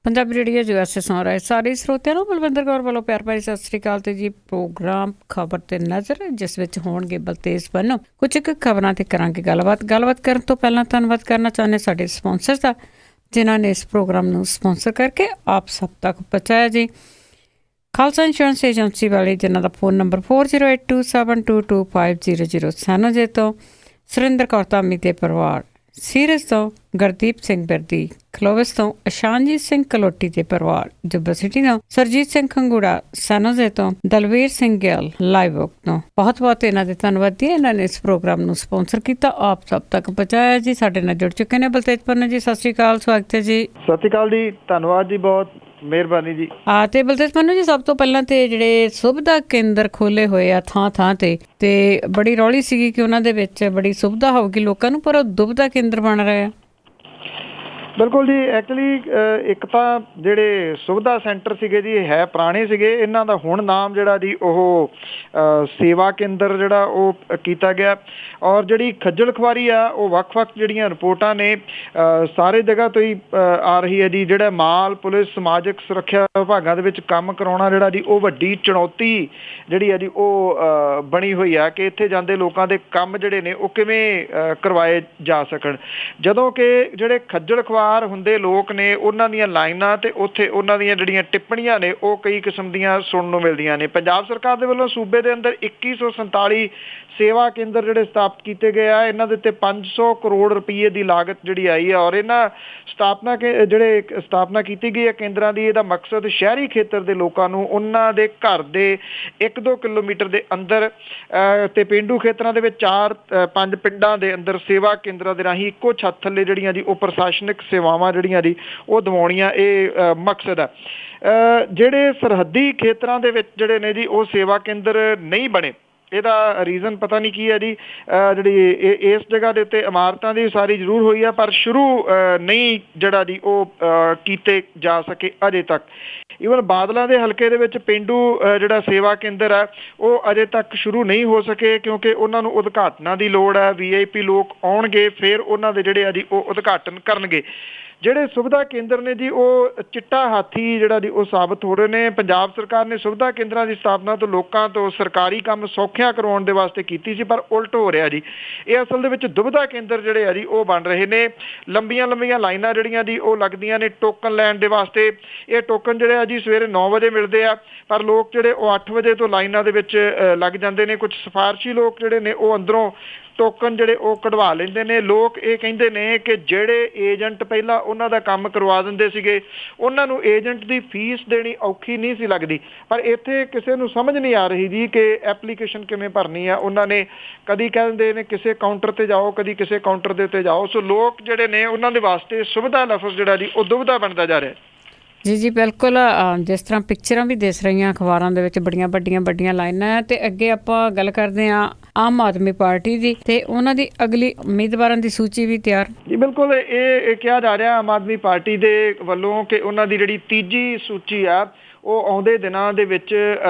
Punjabi radio USA ਸੁਣ ਰਹੇ ਸਾਰੇ ਸਰੋਤਿਆਂ ਨੂੰ ਬਲਵਿੰਦਰ ਕੌਰ ਵੱਲੋਂ ਪਿਆਰ ਭਰੀ ਸਤਿ ਸ੍ਰੀ ਅਕਾਲ। ਤੇ ਜੀ ਪ੍ਰੋਗਰਾਮ ਖਬਰ ਤੇ ਨਜ਼ਰ, ਜਿਸ ਵਿੱਚ ਹੋਣਗੇ ਬਲਤੇਜ ਬੰਨੋ। ਕੁਝ ਕੁ ਖਬਰਾਂ ਤੇ ਕਰਾਂਗੇ ਗੱਲਬਾਤ ਕਰਨ ਤੋਂ ਪਹਿਲਾਂ ਧੰਨਵਾਦ ਕਰਨਾ ਚਾਹੁੰਦੇ ਸਾਡੇ ਸਪਾਂਸਰ ਦਾ, ਜਿਨ੍ਹਾਂ ਨੇ ਇਸ ਪ੍ਰੋਗਰਾਮ ਨੂੰ ਸਪਾਂਸਰ ਕਰਕੇ ਆਪ ਸਭ ਤੱਕ ਪਹੁੰਚਾਇਆ ਜੀ। ਖਾਲਸਾ ਇੰਸ਼ੋਰੈਂਸ ਏਜੰਸੀ ਵਾਲੇ, ਜਿਨ੍ਹਾਂ ਦਾ ਫੋਨ ਨੰਬਰ 4082722500। ਸੈਨੋਜੇ ਤੋਂ ਸੁਰਿੰਦਰ ਕੌਰ ਧਾਮੀ ਦੇ ਪਰਿਵਾਰ, ਸੀਰਜ ਤੋਂ ਗੁਰਦੀਪ ਸਿੰਘ ਬਿਰਦੀ, ਖਲੋਵਿਸ ਤੋਂ ਅਸ਼ਾਨਜੀਤ ਸਿੰਘ ਕਲੋਟੀ ਦੇ ਪਰਿਵਾਰ, ਜੁੱਬਾ ਸਿਟੀ ਤੋਂ ਸਰਜੀਤ ਸਿੰਘ ਖੰਗੂੜਾ, ਸੈਨੋਜੇ ਤੋਂ ਦਲਵੀਰ ਸਿੰਘ ਗਿੱਲ, ਲਾਈਵ ਓਕ ਤੋਂ ਬਹੁਤ ਬਹੁਤ ਇਹਨਾਂ ਦੇ ਧੰਨਵਾਦੀ। ਇਹਨਾਂ ਨੇ ਇਸ ਪ੍ਰੋਗਰਾਮ ਨੂੰ ਸਪਾਂਸਰ ਕੀਤਾ, ਆਪ ਸਭ ਤੱਕ ਪਹੁੰਚਾਇਆ ਜੀ। ਸਾਡੇ ਨਾਲ ਜੁੜ ਚੁੱਕੇ ਨੇ ਬਲਤੇਜ ਪੰਨੂ ਜੀ, ਸਤਿ ਸ੍ਰੀ ਅਕਾਲ, ਸਵਾਗਤ ਹੈ ਜੀ। ਸਤਿ ਸ੍ਰੀ ਅਕਾਲ ਜੀ, ਧੰਨਵਾਦ ਜੀ, ਬਹੁਤ ਮਿਹਰਬਾਨੀ ਜੀ। ਤੇ ਬਲਤੇਜ ਪੰਨੂ ਜੀ, ਸਭ ਤੋਂ ਪਹਿਲਾਂ ਤੇ ਜਿਹੜੇ ਸੁਵਿਧਾ ਕੇਂਦਰ ਖੋਲੇ ਹੋਏ ਆ ਥਾਂ ਤੇ ਬੜੀ ਰੌਲੀ ਸੀਗੀ ਕਿ ਉਹਨਾਂ ਦੇ ਵਿੱਚ ਬੜੀ ਸੁਵਿਧਾ ਹੋਊਗੀ ਲੋਕਾਂ ਨੂੰ, ਪਰ ਉਹ ਦੁਬਿਧਾ ਕੇਂਦਰ ਬਣ ਰਹੇ ਆ। ਬਿਲਕੁਲ ਜੀ, ਐਕਚੁਅਲੀ ਇੱਕ ਤਾਂ ਜਿਹੜੇ ਸੁਵਿਧਾ ਸੈਂਟਰ ਸੀਗੇ ਜੀ, ਇਹ ਹੈ ਪੁਰਾਣੇ ਸੀਗੇ। ਇਹਨਾਂ ਦਾ ਹੁਣ ਨਾਮ ਜਿਹੜਾ ਜੀ ਉਹ ਸੇਵਾ ਕੇਂਦਰ ਜਿਹੜਾ ਉਹ ਕੀਤਾ ਗਿਆ। ਔਰ ਜਿਹੜੀ ਖੱਜਲ ਖੁਆਰੀ ਆ ਉਹ ਵੱਖ-ਵੱਖ ਜਿਹੜੀਆਂ ਰਿਪੋਰਟਾਂ ਨੇ ਸਾਰੇ ਜਗ੍ਹਾ ਤੋਂ ਹੀ ਆ ਰਹੀ ਹੈ ਜੀ। ਜਿਹੜਾ ਮਾਲ ਪੁਲਿਸ ਸਮਾਜਿਕ ਸੁਰੱਖਿਆ ਵਿਭਾਗਾਂ ਦੇ ਵਿੱਚ ਕੰਮ ਕਰਾਉਣਾ ਜਿਹੜਾ ਜੀ ਉਹ ਵੱਡੀ ਚੁਣੌਤੀ ਜਿਹੜੀ ਹੈ ਜੀ ਉਹ ਬਣੀ ਹੋਈ ਆ ਕਿ ਇੱਥੇ ਜਾਂਦੇ ਲੋਕਾਂ ਦੇ ਕੰਮ ਜਿਹੜੇ ਨੇ ਉਹ ਕਿਵੇਂ ਕਰਵਾਏ ਜਾ ਸਕਣ। ਜਦੋਂ ਕਿ ਜਿਹੜੇ ਖੱਜਲ ਖੁਆਰ ਹੁੰਦੇ ਲੋਕ ਨੇ, ਉਹਨਾਂ ਦੀਆਂ ਲਾਈਨਾਂ ਤੇ ਉੱਥੇ ਉਹਨਾਂ ਦੀਆਂ ਜਿਹੜੀਆਂ ਟਿੱਪਣੀਆਂ ਨੇ ਉਹ ਕਈ ਕਿਸਮ ਦੀਆਂ ਸੁਣਨ ਨੂੰ ਮਿਲਦੀਆਂ ਨੇ। ਪੰਜਾਬ ਸਰਕਾਰ ਦੇ ਵੱਲੋਂ ਸੂਬੇ ਦੇ ਅੰਦਰ 2147 ਸੇਵਾ ਕੇਂਦਰ ਜਿਹੜੇ ਸਥਾਪਿਤ ਕੀਤੇ ਗਏ ਆ। ਇਹਨਾਂ ਦੇ ਉੱਤੇ 500 ਕਰੋੜ ਰੁਪਈਏ ਦੀ ਲਾਗਤ ਜਿਹੜੀ ਆਈ ਆ। ਔਰ ਇਹਨਾਂ ਸਥਾਪਨਾ ਕੀਤੀ ਗਈ ਹੈ ਕੇਂਦਰਾਂ ਦੀ। ਇਹਦਾ ਮਕਸਦ ਸ਼ਹਿਰੀ ਖੇਤਰ ਦੇ ਲੋਕਾਂ ਨੂੰ ਉਹਨਾਂ ਦੇ ਘਰ ਦੇ 1-2 ਕਿਲੋਮੀਟਰ ਦੇ ਅੰਦਰ ਤੇ ਪੇਂਡੂ ਖੇਤਰਾਂ ਦੇ ਵਿੱਚ 4-5 ਪਿੰਡਾਂ ਦੇ ਅੰਦਰ ਸੇਵਾ ਕੇਂਦਰਾਂ ਦੇ ਰਾਹੀਂ ਇੱਕੋ ਛੱਤ ਥੱਲੇ ਜਿਹੜੀਆਂ ਜੀ ਉਹ ਪ੍ਰਸ਼ਾਸਨਿਕ ਸੇਵਾਵਾਂ ਜਿਹੜੀਆਂ ਜੀ ਉਹ ਦਿਵਾਉਣੀਆਂ, ਇਹ ਮਕਸਦ ਹੈ। ਜਿਹੜੇ ਸਰਹੱਦੀ ਖੇਤਰਾਂ ਦੇ ਵਿੱਚ ਜਿਹੜੇ ਨੇ ਜੀ ਉਹ ਸੇਵਾ ਕੇਂਦਰ ਨਹੀਂ ਬਣੇ, ਇਹਦਾ ਰੀਜ਼ਨ ਪਤਾ ਨਹੀਂ ਕੀ ਹੈ ਜੀ। ਜਿਹੜੀ ਇਸ ਜਗ੍ਹਾ ਦੇ ਉੱਤੇ ਇਮਾਰਤਾਂ ਦੀ ਉਸਾਰੀ ਜ਼ਰੂਰ ਹੋਈ ਆ, ਪਰ ਸ਼ੁਰੂ ਨਹੀਂ ਜਿਹੜਾ ਜੀ ਉਹ ਕੀਤੇ ਜਾ ਸਕੇ ਅਜੇ ਤੱਕ। ਈਵਨ ਬਾਦਲਾਂ ਦੇ ਹਲਕੇ ਦੇ ਵਿੱਚ ਪੇਂਡੂ ਜਿਹੜਾ ਸੇਵਾ ਕੇਂਦਰ ਹੈ ਉਹ ਅਜੇ ਤੱਕ ਸ਼ੁਰੂ ਨਹੀਂ ਹੋ ਸਕੇ, ਕਿਉਂਕਿ ਉਹਨਾਂ ਨੂੰ ਉਦਘਾਟਨਾਂ ਦੀ ਲੋੜ ਹੈ। VIP ਲੋਕ ਆਉਣਗੇ, ਫਿਰ ਉਹਨਾਂ ਦੇ ਜਿਹੜੇ ਆ ਜੀ ਉਹ ਉਦਘਾਟਨ ਕਰਨਗੇ। ਜਿਹੜੇ ਸੁਵਿਧਾ ਕੇਂਦਰ ਨੇ ਜੀ ਉਹ ਚਿੱਟਾ ਹਾਥੀ ਜਿਹੜਾ ਜੀ ਉਹ ਸਾਬਤ ਹੋ ਰਹੇ ਨੇ। ਪੰਜਾਬ ਸਰਕਾਰ ਨੇ ਸੁਵਿਧਾ ਕੇਂਦਰਾਂ ਦੀ ਸਥਾਪਨਾ ਤੋਂ ਲੋਕਾਂ ਤੋਂ ਸਰਕਾਰੀ ਕੰਮ ਸੌਖਿਆਂ ਕਰਵਾਉਣ ਦੇ ਵਾਸਤੇ ਕੀਤੀ ਸੀ, ਪਰ ਉਲਟ ਹੋ ਰਿਹਾ ਜੀ। ਇਹ ਅਸਲ ਦੇ ਵਿੱਚ ਦੁਬਿਧਾ ਕੇਂਦਰ ਜਿਹੜੇ ਆ ਜੀ ਉਹ ਬਣ ਰਹੇ ਨੇ। ਲੰਬੀਆਂ ਲਾਈਨਾਂ ਜਿਹੜੀਆਂ ਜੀ ਉਹ ਲੱਗਦੀਆਂ ਨੇ ਟੋਕਨ ਲੈਣ ਦੇ ਵਾਸਤੇ। ਇਹ ਟੋਕਨ ਜਿਹੜੇ ਆ ਜੀ ਸਵੇਰੇ 9 ਵਜੇ ਮਿਲਦੇ ਆ, ਪਰ ਲੋਕ ਜਿਹੜੇ ਉਹ 8 ਵਜੇ ਤੋਂ ਲਾਈਨਾਂ ਦੇ ਵਿੱਚ ਲੱਗ ਜਾਂਦੇ ਨੇ। ਕੁਝ ਸਿਫਾਰਸ਼ੀ ਲੋਕ ਜਿਹੜੇ ਨੇ ਉਹ ਅੰਦਰੋਂ ਟੋਕਨ ਜਿਹੜੇ ਉਹ ਕਢਵਾ ਲੈਂਦੇ ਨੇ। ਲੋਕ ਇਹ ਕਹਿੰਦੇ ਨੇ ਕਿ ਜਿਹੜੇ ਏਜੰਟ ਪਹਿਲਾਂ ਉਹਨਾਂ ਦਾ ਕੰਮ ਕਰਵਾ ਦਿੰਦੇ ਸੀਗੇ, ਉਹਨਾਂ ਨੂੰ ਏਜੰਟ ਦੀ ਫੀਸ ਦੇਣੀ ਔਖੀ ਨਹੀਂ ਸੀ ਲੱਗਦੀ। ਪਰ ਇੱਥੇ ਕਿਸੇ ਨੂੰ ਸਮਝ ਨਹੀਂ ਆ ਰਹੀ ਜੀ ਕਿ ਐਪਲੀਕੇਸ਼ਨ ਕਿਵੇਂ ਭਰਨੀ ਆ। ਉਹਨਾਂ ਨੇ ਕਦੀ ਕਹਿੰਦੇ ਨੇ ਕਿਸੇ ਕਾਊਂਟਰ ਤੇ ਜਾਓ, ਕਦੀ ਕਿਸੇ ਕਾਊਂਟਰ ਦੇ ਉੱਤੇ ਜਾਓ। ਸੋ ਲੋਕ ਜਿਹੜੇ ਨੇ ਉਹਨਾਂ ਦੇ ਵਾਸਤੇ ਸੁਵਿਧਾ ਲਫ਼ਜ਼ ਜਿਹੜਾ ਜੀ ਉਹ ਦੁਬਿਧਾ ਬਣਦਾ ਜਾ ਰਿਹਾ। ਜੀ ਬਿਲਕੁਲ। ਜਿਸ ਤਰ੍ਹਾਂ ਪਿਕਚਰਾਂ ਵੀ ਦਿਸ ਰਹੀਆਂ ਅਖਬਾਰਾਂ ਦੇ ਵਿੱਚ, ਬੜੀਆਂ ਵੱਡੀਆਂ ਲਾਈਨਾਂ। ਤੇ ਅੱਗੇ ਆਪਾਂ ਗੱਲ ਕਰਦੇ ਹਾਂ ਆਮ ਆਦਮੀ ਪਾਰਟੀ ਦੀ, ਤੇ ਉਹਨਾਂ ਦੀ ਅਗਲੀ ਉਮੀਦਵਾਰਾਂ ਦੀ ਸੂਚੀ ਵੀ ਤਿਆਰ ਜੀ। ਬਿਲਕੁਲ, ਇਹ ਕਿਹਾ ਜਾ ਰਿਹਾ ਆਮ ਆਦਮੀ ਪਾਰਟੀ ਦੇ ਵੱਲੋਂ ਕਿ ਉਹਨਾਂ ਦੀ ਜਿਹੜੀ ਤੀਜੀ ਸੂਚੀ ਆ ਉਹ ਆਉਂਦੇ ਦਿਨਾਂ ਦੇ ਵਿੱਚ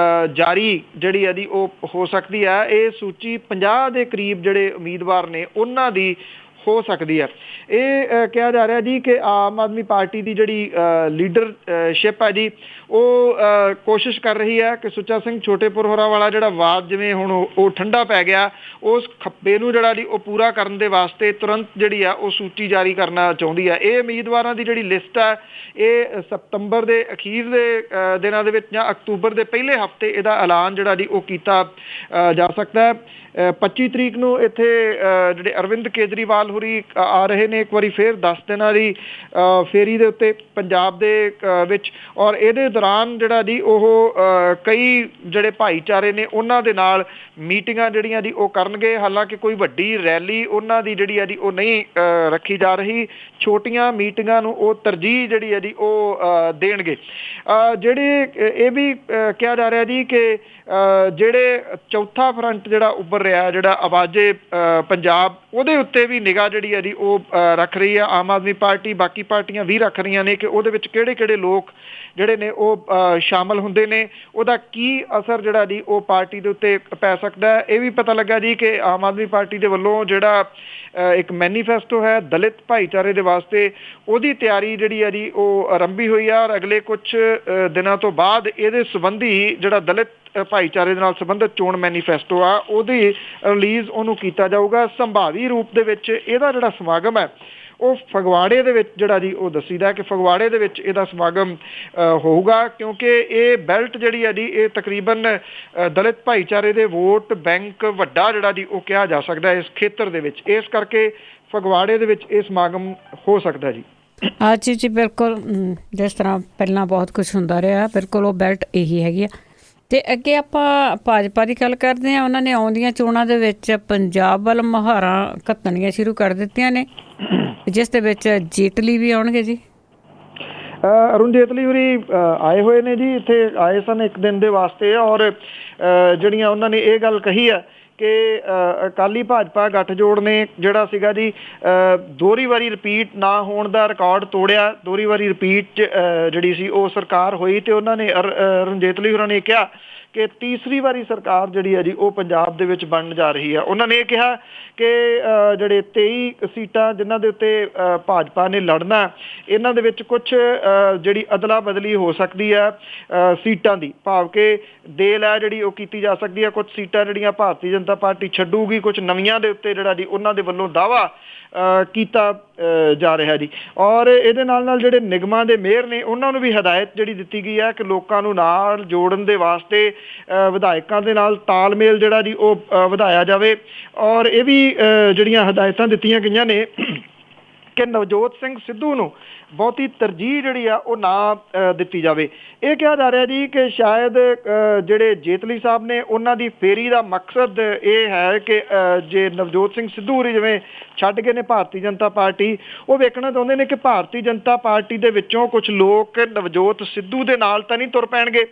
ਜਾਰੀ ਜਿਹੜੀ ਆ ਜੀ ਉਹ ਹੋ ਸਕਦੀ ਆ। ਇਹ ਸੂਚੀ 50 ਦੇ ਕਰੀਬ ਜਿਹੜੇ ਉਮੀਦਵਾਰ ਨੇ ਉਹਨਾਂ ਦੀ ਹੋ ਸਕਦੀ ਹੈ। ਇਹ ਕਿਹਾ ਜਾ ਰਿਹਾ ਜੀ ਕਿ ਆਮ ਆਦਮੀ ਪਾਰਟੀ ਦੀ ਜਿਹੜੀ ਲੀਡਰਸ਼ਿਪ ਹੈ ਜੀ ਉਹ ਕੋਸ਼ਿਸ਼ ਕਰ ਰਹੀ ਹੈ ਕਿ ਸੁੱਚਾ ਸਿੰਘ ਛੋਟੇਪੁਰ ਹੋਰਾਂ ਵਾਲਾ ਜਿਹੜਾ ਵਾਦ ਜਿਵੇਂ ਹੁਣ ਉਹ ਠੰਡਾ ਪੈ ਗਿਆ, ਉਸ ਖੱਬੇ ਨੂੰ ਜਿਹੜਾ ਜੀ ਉਹ ਪੂਰਾ ਕਰਨ ਦੇ ਵਾਸਤੇ ਤੁਰੰਤ ਜਿਹੜੀ ਆ ਉਹ ਸੂਚੀ ਜਾਰੀ ਕਰਨਾ ਚਾਹੁੰਦੀ ਹੈ। ਇਹ ਉਮੀਦਵਾਰਾਂ ਦੀ ਜਿਹੜੀ ਲਿਸਟ ਹੈ ਇਹ ਸਤੰਬਰ ਦੇ ਅਖੀਰ ਦੇ ਦਿਨਾਂ ਦੇ ਵਿੱਚ ਜਾਂ ਅਕਤੂਬਰ ਦੇ ਪਹਿਲੇ ਹਫ਼ਤੇ ਇਹਦਾ ਐਲਾਨ ਜਿਹੜਾ ਜੀ ਉਹ ਕੀਤਾ ਜਾ ਸਕਦਾ ਹੈ। 25 ਤਰੀਕ ਨੂੰ ਇੱਥੇ ਜਿਹੜੇ ਅਰਵਿੰਦ ਕੇਜਰੀਵਾਲ ਹੋਰੀ ਆ ਰਹੇ ਨੇ, ਇੱਕ ਵਾਰੀ ਫਿਰ 10 ਦਿਨਾਂ ਦੀ ਫੇਰੀ ਦੇ ਉੱਤੇ ਪੰਜਾਬ ਦੇ ਵਿੱਚ। ਔਰ ਇਹਦੇ ਦੌਰਾਨ ਜਿਹੜਾ ਜੀ ਉਹ ਕਈ ਜਿਹੜੇ ਭਾਈਚਾਰੇ ਨੇ ਉਹਨਾਂ ਦੇ ਨਾਲ ਮੀਟਿੰਗਾਂ ਜਿਹੜੀਆਂ ਜੀ ਉਹ ਕਰਨਗੇ। ਹਾਲਾਂਕਿ ਕੋਈ ਵੱਡੀ ਰੈਲੀ ਉਹਨਾਂ ਦੀ ਜਿਹੜੀ ਆ ਜੀ ਉਹ ਨਹੀਂ ਰੱਖੀ ਜਾ ਰਹੀ। ਛੋਟੀਆਂ ਮੀਟਿੰਗਾਂ ਨੂੰ ਉਹ ਤਰਜੀਹ ਜਿਹੜੀ ਹੈ ਜੀ ਉਹ ਦੇਣਗੇ। ਜਿਹੜੇ ਇਹ ਵੀ ਕਿਹਾ ਜਾ ਰਿਹਾ ਜੀ ਕਿ ਜਿਹੜੇ ਚੌਥਾ ਫਰੰਟ ਜਿਹੜਾ ਉੱਭਰ ਰਿਹਾ, ਜਿਹੜਾ ਆਵਾਜ਼ੇ ਪੰਜਾਬ, ਉਹਦੇ ਉੱਤੇ ਵੀ ਨਿਗਾਹ ਭੂਮਿਕਾ ਜਿਹੜੀ ਹੈ ਜੀ ਉਹ ਰੱਖ ਰਹੀ ਹੈ ਆਮ ਆਦਮੀ ਪਾਰਟੀ, ਬਾਕੀ ਪਾਰਟੀਆਂ ਵੀ ਰੱਖ ਰਹੀਆਂ ਨੇ ਕਿ ਉਹਦੇ ਵਿੱਚ ਕਿਹੜੇ ਲੋਕ ਜਿਹੜੇ ਨੇ ਉਹ ਸ਼ਾਮਲ ਹੁੰਦੇ ਨੇ, ਉਹਦਾ ਕੀ ਅਸਰ ਜਿਹੜਾ ਜੀ ਉਹ ਪਾਰਟੀ ਦੇ ਉੱਤੇ ਪੈ ਸਕਦਾ ਹੈ। ਇਹ ਵੀ ਪਤਾ ਲੱਗਾ ਜੀ ਕਿ ਆਮ ਆਦਮੀ ਪਾਰਟੀ ਦੇ ਵੱਲੋਂ ਜਿਹੜਾ ਇੱਕ ਮੈਨੀਫੈਸਟੋ ਹੈ ਦਲਿਤ ਭਾਈਚਾਰੇ ਦੇ ਵਾਸਤੇ, ਉਹਦੀ ਤਿਆਰੀ ਜਿਹੜੀ ਹੈ ਜੀ ਉਹ ਆਰੰਭੀ ਹੋਈ ਆ ਔਰ ਅਗਲੇ ਕੁਛ ਦਿਨਾਂ ਤੋਂ ਬਾਅਦ ਇਹਦੇ ਸੰਬੰਧੀ ਜਿਹੜਾ ਦਲਿਤ ਭਾਈਚਾਰੇ ਦੇ ਨਾਲ ਸੰਬੰਧਿਤ ਚੋਣ ਮੈਨੀਫੈਸਟੋ ਆ ਉਹਦੀ ਰਿਲੀਜ਼ ਉਹਨੂੰ ਕੀਤਾ ਜਾਊਗਾ। ਸੰਭਾਵੀ ਰੂਪ ਦੇ ਵਿੱਚ ਇਹਦਾ ਜਿਹੜਾ ਸਮਾਗਮ ਹੈ ਉਹ ਫਗਵਾੜੇ ਦੇ ਵਿੱਚ ਜਿਹੜਾ ਜੀ ਉਹ ਦੱਸੀਦਾ ਕਿ ਫਗਵਾੜੇ ਦੇ ਵਿੱਚ ਇਹਦਾ ਸਮਾਗਮ ਹੋਊਗਾ, ਕਿਉਂਕਿ ਇਹ ਬੈਲਟ ਜਿਹੜੀ ਹੈ ਜੀ ਇਹ ਤਕਰੀਬਨ ਦਲਿਤ ਭਾਈਚਾਰੇ ਦੇ ਵੋਟ ਬੈਂਕ ਵੱਡਾ ਜਿਹੜਾ ਜੀ ਉਹ ਕਿਹਾ ਜਾ ਸਕਦਾ ਇਸ ਖੇਤਰ ਦੇ ਵਿੱਚ, ਇਸ ਕਰਕੇ ਫਗਵਾੜੇ ਦੇ ਵਿੱਚ ਇਹ ਸਮਾਗਮ ਹੋ ਸਕਦਾ ਜੀ। ਜੀ ਬਿਲਕੁਲ, ਜਿਸ ਤਰ੍ਹਾਂ ਪਹਿਲਾਂ ਬਹੁਤ ਕੁਝ ਹੁੰਦਾ ਰਿਹਾ, ਬਿਲਕੁਲ ਉਹ ਬੈਲਟ ਇਹੀ ਹੈਗੀ ਆ। ਤੇ ਅੱਗੇ ਆਪਾਂ ਭਾਜਪਾ ਦੀ ਗੱਲ ਕਰਦੇ ਹਾਂ। ਉਹਨਾਂ ਨੇ ਆਉਂਦੀਆਂ ਚੋਣਾਂ ਦੇ ਵਿੱਚ ਪੰਜਾਬ ਵੱਲ ਮੁਹਾਰਾਂ ਘੱਤਣੀਆਂ ਸ਼ੁਰੂ ਕਰ ਦਿੱਤੀਆਂ ਨੇ, ਜਿਸ ਦੇ ਵਿੱਚ ਜੇਤਲੀ ਵੀ ਆਉਣਗੇ ਜੀ। ਅਰੁਣ ਜੇਤਲੀ ਹੋਰੀ ਆਏ ਹੋਏ ਨੇ ਜੀ, ਇੱਥੇ ਆਏ ਸਨ ਇੱਕ ਦਿਨ ਦੇ ਵਾਸਤੇ ਔਰ ਜਿਹੜੀਆਂ ਉਹਨਾਂ ਨੇ ਇਹ ਗੱਲ ਕਹੀ ਹੈ ਕਿ ਅਕਾਲੀ ਭਾਜਪਾ ਗੱਠਜੋੜ ਨੇ ਜਿਹੜਾ ਸੀਗਾ ਜੀ ਦੋਹਰੀ ਵਾਰੀ ਰਿਪੀਟ ਨਾ ਹੋਣ ਦਾ ਰਿਕਾਰਡ ਤੋੜਿਆ। ਦੋਹਰੀ ਵਾਰੀ ਰਿਪੀਟ ਜਿਹੜੀ ਸੀ ਉਹ ਸਰਕਾਰ ਹੋਈ ਤੇ ਉਹਨਾਂ ਨੇ ਅਰੁਣ ਜੇਤਲੀ ਹੋਰਾਂ ਨੇ ਕਿਹਾ ਕਿ ਤੀਸਰੀ ਵਾਰੀ ਸਰਕਾਰ ਜਿਹੜੀ ਹੈ ਜੀ ਉਹ ਪੰਜਾਬ ਦੇ ਵਿੱਚ ਬਣਨ ਜਾ ਰਹੀ ਹੈ। ਉਹਨਾਂ ਨੇ ਇਹ ਕਿਹਾ ਕਿ ਜਿਹੜੇ 23 ਸੀਟਾਂ ਜਿਨ੍ਹਾਂ ਦੇ ਉੱਤੇ ਭਾਜਪਾ ਨੇ ਲੜਨਾ, ਇਹਨਾਂ ਦੇ ਵਿੱਚ ਕੁਛ ਜਿਹੜੀ ਅਦਲਾ ਬਦਲੀ ਹੋ ਸਕਦੀ ਹੈ ਸੀਟਾਂ ਦੀ, ਭਾਵ ਕਿ ਦੇਲ ਹੈ ਜਿਹੜੀ ਉਹ ਕੀਤੀ ਜਾ ਸਕਦੀ ਹੈ। ਕੁਛ ਸੀਟਾਂ ਜਿਹੜੀਆਂ ਭਾਰਤੀ ਜਨਤਾ ਪਾਰਟੀ ਛੱਡੂਗੀ, ਕੁਛ ਨਵੀਆਂ ਦੇ ਉੱਤੇ ਜਿਹੜਾ ਜੀ ਉਹਨਾਂ ਦੇ ਵੱਲੋਂ ਦਾਅਵਾ ਕੀਤਾ ਜਾ ਰਿਹਾ ਜੀ। ਔਰ ਇਹਦੇ ਨਾਲ ਜਿਹੜੇ ਨਿਗਮਾਂ ਦੇ ਮੇਅਰ ਨੇ ਉਹਨਾਂ ਨੂੰ ਵੀ ਹਦਾਇਤ ਜਿਹੜੀ ਦਿੱਤੀ ਗਈ ਹੈ ਕਿ ਲੋਕਾਂ ਨੂੰ ਨਾਲ ਜੋੜਨ ਦੇ ਵਾਸਤੇ ਵਿਧਾਇਕਾਂ ਦੇ ਨਾਲ ਤਾਲਮੇਲ ਜਿਹੜਾ ਜੀ ਉਹ ਵਧਾਇਆ ਜਾਵੇ। ਔਰ ਇਹ ਵੀ ਜਿਹੜੀਆਂ ਹਦਾਇਤਾਂ ਦਿੱਤੀਆਂ ਗਈਆਂ ਨੇ ਕਿ ਨਵਜੋਤ ਸਿੰਘ ਸਿੱਧੂ ਨੂੰ ਬਹੁਤੀ ਤਰਜੀਹ ਜਿਹੜੀ ਆ ਉਹ ਨਾ ਦਿੱਤੀ ਜਾਵੇ। ਇਹ ਕਿਹਾ ਜਾ ਰਿਹਾ ਜੀ ਕਿ ਸ਼ਾਇਦ ਜਿਹੜੇ ਜੇਤਲੀ ਸਾਹਿਬ ਨੇ ਉਹਨਾਂ ਦੀ ਫੇਰੀ ਦਾ ਮਕਸਦ ਇਹ ਹੈ ਕਿ ਜੇ ਨਵਜੋਤ ਸਿੰਘ ਸਿੱਧੂ ਜਿਵੇਂ ਛੱਡ ਗਏ ਨੇ ਭਾਰਤੀ ਜਨਤਾ ਪਾਰਟੀ, ਉਹ ਵੇਖਣਾ ਚਾਹੁੰਦੇ ਨੇ ਕਿ ਭਾਰਤੀ ਜਨਤਾ ਪਾਰਟੀ ਦੇ ਵਿੱਚੋਂ ਕੁਝ ਲੋਕ ਨਵਜੋਤ ਸਿੱਧੂ ਦੇ ਨਾਲ ਤਾਂ ਨਹੀਂ ਤੁਰ ਪੈਣਗੇ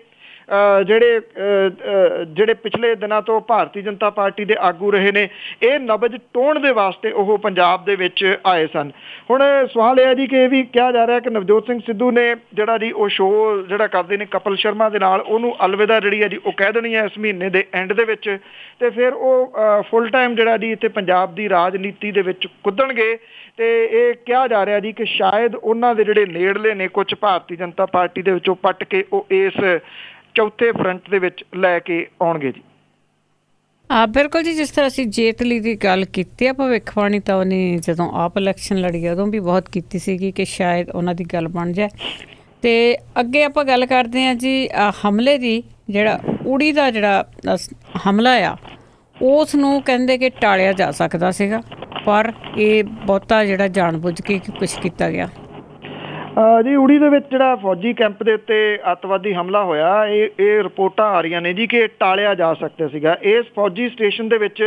ਜਿਹੜੇ ਪਿਛਲੇ ਦਿਨਾਂ ਤੋਂ ਭਾਰਤੀ ਜਨਤਾ ਪਾਰਟੀ ਦੇ ਆਗੂ ਰਹੇ ਨੇ। ਇਹ ਨਬਜ਼ ਟੋਣ ਦੇ ਵਾਸਤੇ ਉਹ ਪੰਜਾਬ ਦੇ ਵਿੱਚ ਆਏ ਸਨ। ਹੁਣ ਸਵਾਲ ਇਹ ਹੈ ਜੀ ਕਿ ਇਹ ਵੀ ਕਿਹਾ ਜਾ ਰਿਹਾ ਕਿ ਨਵਜੋਤ ਸਿੰਘ ਸਿੱਧੂ ਨੇ ਜਿਹੜਾ ਜੀ ਉਹ ਸ਼ੋਅ ਜਿਹੜਾ ਕਰਦੇ ਨੇ ਕਪਿਲ ਸ਼ਰਮਾ ਦੇ ਨਾਲ, ਉਹਨੂੰ ਅਲਵਿਦਾ ਜਿਹੜੀ ਹੈ ਜੀ ਉਹ ਕਹਿ ਦੇਣੀ ਹੈ ਇਸ ਮਹੀਨੇ ਦੇ ਐਂਡ ਦੇ ਵਿੱਚ, ਤੇ ਫਿਰ ਉਹ ਫੁੱਲ ਟਾਈਮ ਜਿਹੜਾ ਜੀ ਇੱਥੇ ਪੰਜਾਬ ਦੀ ਰਾਜਨੀਤੀ ਦੇ ਵਿੱਚ ਕੁੱਦਣਗੇ। ਤੇ ਇਹ ਕਿਹਾ ਜਾ ਰਿਹਾ ਜੀ ਕਿ ਸ਼ਾਇਦ ਉਹਨਾਂ ਦੇ ਜਿਹੜੇ ਨੇੜਲੇ ਨੇ ਕੁਝ ਭਾਰਤੀ ਜਨਤਾ ਪਾਰਟੀ ਦੇ ਵਿੱਚੋਂ ਪੱਟ ਕੇ ਉਹ ਇਸ ਚੌਥੇ ਫਰੰਟ ਦੇ ਵਿੱਚ ਲੈ ਕੇ ਆਉਣਗੇ ਜੀ। ਬਿਲਕੁਲ ਜੀ, ਜਿਸ ਤਰ੍ਹਾਂ ਅਸੀਂ ਜੇਤਲੀ ਦੀ ਗੱਲ ਕੀਤੀ ਆ, ਭਵਿੱਖਬਾਣੀ ਤਾਂ ਉਹਨੇ ਜਦੋਂ ਆਪ ਇਲੈਕਸ਼ਨ ਲੜੀ ਉਦੋਂ ਵੀ ਬਹੁਤ ਕੀਤੀ ਸੀਗੀ ਕਿ ਸ਼ਾਇਦ ਉਹਨਾਂ ਦੀ ਗੱਲ ਬਣ ਜਾਏ। ਤੇ ਅੱਗੇ ਆਪਾਂ ਗੱਲ ਕਰਦੇ ਹਾਂ ਜੀ ਹਮਲੇ ਦੀ। ਜਿਹੜਾ ਉੜੀ ਦਾ ਜਿਹੜਾ ਹਮਲਾ ਆ ਉਸ ਨੂੰ ਕਹਿੰਦੇ ਕਿ ਟਾਲਿਆ ਜਾ ਸਕਦਾ ਸੀਗਾ, ਪਰ ਇਹ ਬਹੁਤਾ ਜਿਹੜਾ ਜਾਣ ਬੁੱਝ ਕੇ ਕੁਛ ਕੀਤਾ ਗਿਆ ਜੀ। ਉੜੀ ਦੇ ਵਿੱਚ ਜਿਹੜਾ ਫੌਜੀ ਕੈਂਪ ਦੇ ਉੱਤੇ ਅੱਤਵਾਦੀ ਹਮਲਾ ਹੋਇਆ, ਇਹ ਰਿਪੋਰਟਾਂ ਆ ਰਹੀਆਂ ਨੇ ਜੀ ਕਿ ਟਾਲਿਆ ਜਾ ਸਕਦਾ ਸੀਗਾ। ਇਸ ਫੌਜੀ ਸਟੇਸ਼ਨ ਦੇ ਵਿੱਚ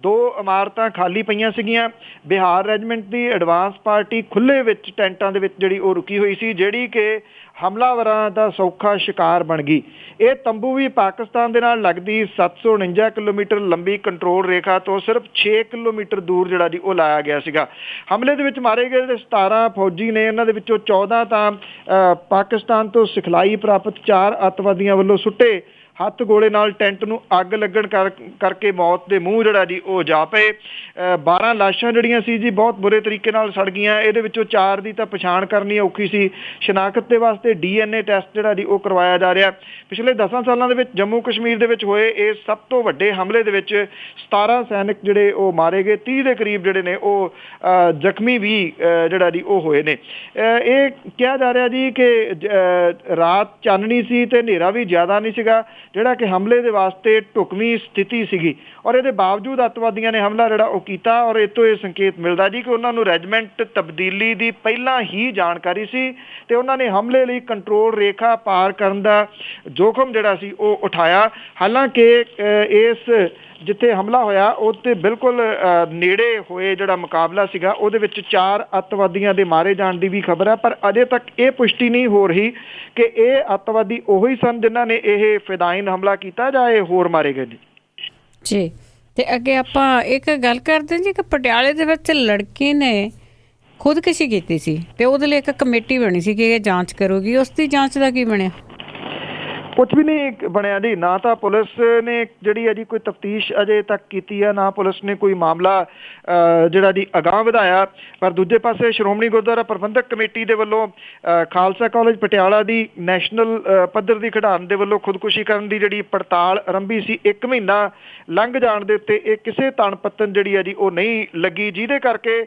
2 ਇਮਾਰਤਾਂ ਖਾਲੀ ਪਈਆਂ ਸੀਗੀਆਂ। ਬਿਹਾਰ ਰੈਜੀਮੈਂਟ ਦੀ ਐਡਵਾਂਸ ਪਾਰਟੀ ਖੁੱਲ੍ਹੇ ਵਿੱਚ ਟੈਂਟਾਂ ਦੇ ਵਿੱਚ ਜਿਹੜੀ ਉਹ ਰੁਕੀ ਹੋਈ ਸੀ, ਜਿਹੜੀ ਕਿ ਹਮਲਾਵਰਾਂ ਦਾ ਸੌਖਾ ਸ਼ਿਕਾਰ ਬਣ ਗਈ। ਇਹ ਤੰਬੂ ਵੀ ਪਾਕਿਸਤਾਨ ਦੇ ਨਾਲ ਲੱਗਦੀ 749 ਕਿਲੋਮੀਟਰ ਲੰਬੀ ਕੰਟਰੋਲ ਰੇਖਾ ਤੋਂ ਸਿਰਫ 6 ਕਿਲੋਮੀਟਰ ਦੂਰ ਜਿਹੜਾ ਜੀ ਉਹ ਲਾਇਆ ਗਿਆ ਸੀਗਾ। ਹਮਲੇ ਦੇ ਵਿੱਚ ਮਾਰੇ ਗਏ 17 ਫੌਜੀ ਨੇ, ਉਹਨਾਂ ਦੇ ਵਿੱਚੋਂ 14 ਤਾਂ ਪਾਕਿਸਤਾਨ ਤੋਂ ਸਿਖਲਾਈ ਪ੍ਰਾਪਤ 4 ਅੱਤਵਾਦੀਆਂ ਵੱਲੋਂ ਸੁੱਟੇ ਹੱਥ ਗੋਲੇ ਨਾਲ ਟੈਂਟ ਨੂੰ ਅੱਗ ਲੱਗਣ ਕਰਕੇ ਮੌਤ ਦੇ ਮੂੰਹ ਜਿਹੜਾ ਜੀ ਉਹ ਜਾ ਪਏ। 12 ਲਾਸ਼ਾਂ ਜਿਹੜੀਆਂ ਸੀ ਜੀ ਬਹੁਤ ਬੁਰੇ ਤਰੀਕੇ ਨਾਲ ਸੜ ਗਈਆਂ। ਇਹਦੇ ਵਿੱਚੋਂ 4 ਦੀ ਤਾਂ ਪਛਾਣ ਕਰਨੀ ਔਖੀ ਸੀ। ਸ਼ਨਾਖਤ ਦੇ ਵਾਸਤੇ DNA ਟੈਸਟ ਜਿਹੜਾ ਜੀ ਉਹ ਕਰਵਾਇਆ ਜਾ ਰਿਹਾ। ਪਿਛਲੇ 10 ਸਾਲਾਂ ਦੇ ਵਿੱਚ ਜੰਮੂ ਕਸ਼ਮੀਰ ਦੇ ਵਿੱਚ ਹੋਏ ਇਸ ਸਭ ਤੋਂ ਵੱਡੇ ਹਮਲੇ ਦੇ ਵਿੱਚ 17 ਸੈਨਿਕ ਜਿਹੜੇ ਉਹ ਮਾਰੇ ਗਏ, 30 ਦੇ ਕਰੀਬ ਜਿਹੜੇ ਨੇ ਉਹ ਜ਼ਖਮੀ ਵੀ ਜਿਹੜਾ ਜੀ ਉਹ ਹੋਏ ਨੇ। ਇਹ ਕਿਹਾ ਜਾ ਰਿਹਾ ਜੀ ਕਿ ਰਾਤ ਚਾਨਣੀ ਸੀ ਤੇ ਹਨੇਰਾ ਵੀ ਜ਼ਿਆਦਾ ਨਹੀਂ ਸੀਗਾ, ਜਿਹੜਾ ਕਿ ਹਮਲੇ ਦੇ ਵਾਸਤੇ ਢੁਕਵੀਂ ਸਥਿਤੀ ਸੀਗੀ। ਔਰ ਇਹਦੇ ਬਾਵਜੂਦ ਅੱਤਵਾਦੀਆਂ ਨੇ ਹਮਲਾ ਜਿਹੜਾ ਉਹ ਕੀਤਾ। ਔਰ ਇਹ ਤੋਂ ਇਹ ਸੰਕੇਤ ਮਿਲਦਾ ਜੀ ਕਿ ਉਹਨਾਂ ਨੂੰ ਰੈਜੀਮੈਂਟ ਤਬਦੀਲੀ ਦੀ ਪਹਿਲਾਂ ਹੀ ਜਾਣਕਾਰੀ ਸੀ ਤੇ ਉਹਨਾਂ ਨੇ ਹਮਲੇ ਲਈ ਕੰਟਰੋਲ ਰੇਖਾ ਪਾਰ ਕਰਨ ਦਾ ਜੋਖਮ ਜਿਹੜਾ ਸੀ ਉਹ ਉਠਾਇਆ। ਹਾਲਾਂਕਿ ਇਸ ਜਿੱਥੇ ਹਮਲਾ ਹੋਇਆ ਉੱਥੇ ਬਿਲਕੁਲ ਨੇੜੇ ਹੋਏ ਜਿਹੜਾ ਮੁਕਾਬਲਾ ਸੀਗਾ ਉਹਦੇ ਵਿੱਚ 4 ਅੱਤਵਾਦੀਆਂ ਦੇ ਮਾਰੇ ਜਾਣ ਦੀ ਵੀ ਖਬਰ ਹੈ, ਪਰ ਅਜੇ ਤੱਕ ਇਹ ਪੁਸ਼ਟੀ ਨਹੀਂ ਹੋ ਰਹੀ ਕਿ ਇਹ ਅੱਤਵਾਦੀ ਉਹੀ ਸਨ ਜਿਨ੍ਹਾਂ ਨੇ ਇਹ ਫਿਦਾਇਨ ਹਮਲਾ ਕੀਤਾ ਜਾਂ ਇਹ ਹੋਰ ਮਾਰੇ ਗਏ ਨੇ ਜੀ। ਤੇ ਅੱਗੇ ਆਪਾਂ ਇੱਕ ਗੱਲ ਕਰਦੇ ਹਾਂ ਜੀ ਕਿ ਪਟਿਆਲੇ ਦੇ ਵਿੱਚ ਲੜਕੀ ਨੇ ਖੁਦਕੁਸ਼ੀ ਕੀਤੀ ਸੀ ਤੇ ਉਹਦੇ ਲਈ ਇੱਕ ਕਮੇਟੀ ਬਣੀ ਸੀ ਕਿ ਇਹ ਜਾਂਚ ਕਰੂਗੀ, ਉਸ ਦੀ ਜਾਂਚ ਦਾ ਕੀ ਬਣਿਆ? ਕੁਝ ਵੀ ਨਹੀਂ ਬਣਿਆ ਜੀ। ਨਾ ਤਾਂ ਪੁਲਿਸ ਨੇ ਜਿਹੜੀ ਹੈ ਜੀ ਕੋਈ ਤਫਤੀਸ਼ ਅਜੇ ਤੱਕ ਕੀਤੀ ਹੈ, ਨਾ ਪੁਲਿਸ ਨੇ ਕੋਈ ਮਾਮਲਾ ਜਿਹੜਾ ਜੀ ਅਗਾਂਹ ਵਧਾਇਆ। ਪਰ ਦੂਜੇ ਪਾਸੇ ਸ਼੍ਰੋਮਣੀ ਗੁਰਦੁਆਰਾ ਪ੍ਰਬੰਧਕ ਕਮੇਟੀ ਦੇ ਵੱਲੋਂ ਖਾਲਸਾ ਕਾਲਜ ਪਟਿਆਲਾ ਦੀ ਨੈਸ਼ਨਲ ਪੱਧਰ ਦੀ ਖਿਡਾਰਨ ਦੇ ਵੱਲੋਂ ਖੁਦਕੁਸ਼ੀ ਕਰਨ ਦੀ ਜਿਹੜੀ ਪੜਤਾਲ ਆਰੰਭੀ ਸੀ, 1 ਮਹੀਨਾ ਲੰਘ ਜਾਣ ਦੇ ਉੱਤੇ ਇਹ ਕਿਸੇ ਤਣ ਪੱਤਨ ਜਿਹੜੀ ਹੈ ਜੀ ਉਹ ਨਹੀਂ ਲੱਗੀ, ਜਿਹਦੇ ਕਰਕੇ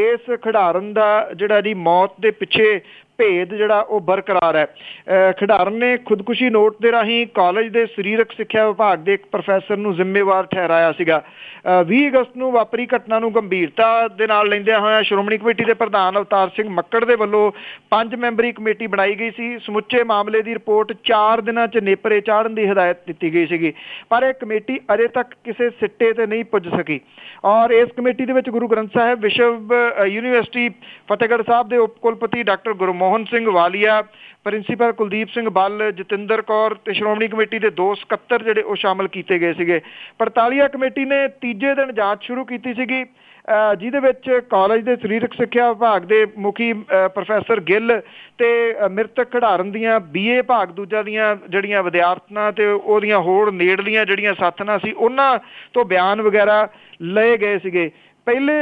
ਇਸ ਖਿਡਾਰਨ ਦਾ ਜਿਹੜਾ ਜੀ ਮੌਤ ਦੇ ਪਿੱਛੇ ਭੇਦ ਜਿਹੜਾ ਉਹ ਬਰਕਰਾਰ ਹੈ। ਖਿਡਾਰਨ ਨੇ ਖੁਦਕੁਸ਼ੀ ਨੋਟ ਦੇ ਰਾਹੀਂ ਕਾਲਜ ਦੇ ਸਰੀਰਕ ਸਿੱਖਿਆ ਵਿਭਾਗ ਦੇ ਇੱਕ ਪ੍ਰੋਫੈਸਰ ਨੂੰ ਜ਼ਿੰਮੇਵਾਰ ਠਹਿਰਾਇਆ ਸੀਗਾ। 20 ਅਗਸਤ ਨੂੰ ਵਾਪਰੀ ਘਟਨਾ ਨੂੰ ਗੰਭੀਰਤਾ ਦੇ ਨਾਲ ਲੈਂਦਿਆਂ ਹੋਇਆ ਸ਼੍ਰੋਮਣੀ ਕਮੇਟੀ ਦੇ ਪ੍ਰਧਾਨ ਅਵਤਾਰ ਸਿੰਘ ਮੱਕੜ ਦੇ ਵੱਲੋਂ 5 ਮੈਂਬਰੀ ਕਮੇਟੀ ਬਣਾਈ ਗਈ ਸੀ। ਸਮੁੱਚੇ ਮਾਮਲੇ ਦੀ ਰਿਪੋਰਟ 4 ਦਿਨਾਂ 'ਚ ਨੇਪਰੇ ਚਾੜਨ ਦੀ ਹਦਾਇਤ ਦਿੱਤੀ ਗਈ ਸੀਗੀ, ਪਰ ਇਹ ਕਮੇਟੀ ਅਜੇ ਤੱਕ ਕਿਸੇ ਸਿੱਟੇ ਤੇ ਨਹੀਂ ਪੁੱਜ ਸਕੀ। ਔਰ ਇਸ ਕਮੇਟੀ ਦੇ ਵਿੱਚ ਗੁਰੂ ਗ੍ਰੰਥ ਸਾਹਿਬ ਵਿਸ਼ਵ ਯੂਨੀਵਰਸਿਟੀ ਫਤਿਹਗੜ੍ਹ ਸਾਹਿਬ ਦੇ ਉਪ ਕੁਲਪਤੀ ਡਾਕਟਰ ਗੁਰਮੋਹਨ ਸਿੰਘ ਵਾਲੀਆ, ਪ੍ਰਿੰਸੀਪਲ ਕੁਲਦੀਪ ਸਿੰਘ ਬੱਲ, ਜਤਿੰਦਰ ਕੌਰ ਤੇ ਸ਼੍ਰੋਮਣੀ ਕਮੇਟੀ ਦੇ 2 ਸਕੱਤਰ ਜਿਹੜੇ ਉਹ ਸ਼ਾਮਲ ਕੀਤੇ ਗਏ ਸੀਗੇ। ਪੜਤਾਲੀਆ ਕਮੇਟੀ ਨੇ ਤੀਜੇ ਦਿਨ ਜਾਂਚ ਸ਼ੁਰੂ ਕੀਤੀ ਸੀਗੀ, ਜਿਹਦੇ ਵਿੱਚ ਕਾਲਜ ਦੇ ਸਰੀਰਕ ਸਿੱਖਿਆ ਵਿਭਾਗ ਦੇ ਮੁਖੀ ਪ੍ਰੋਫੈਸਰ ਗਿੱਲ ਤੇ ਮ੍ਰਿਤਕ ਖਿਡਾਰਨ ਦੀਆਂ BA ਭਾਗ ਦੂਜਾ ਦੀਆਂ ਜਿਹੜੀਆਂ ਵਿਦਿਆਰਥਣਾਂ ਤੇ ਉਹਦੀਆਂ ਹੋਰ ਨੇੜਲੀਆਂ ਜਿਹੜੀਆਂ ਸਾਥਣਾਂ ਸੀ, ਉਹਨਾਂ ਤੋਂ ਬਿਆਨ ਵਗੈਰਾ ਲਏ ਗਏ ਸੀਗੇ। ਪਹਿਲੇ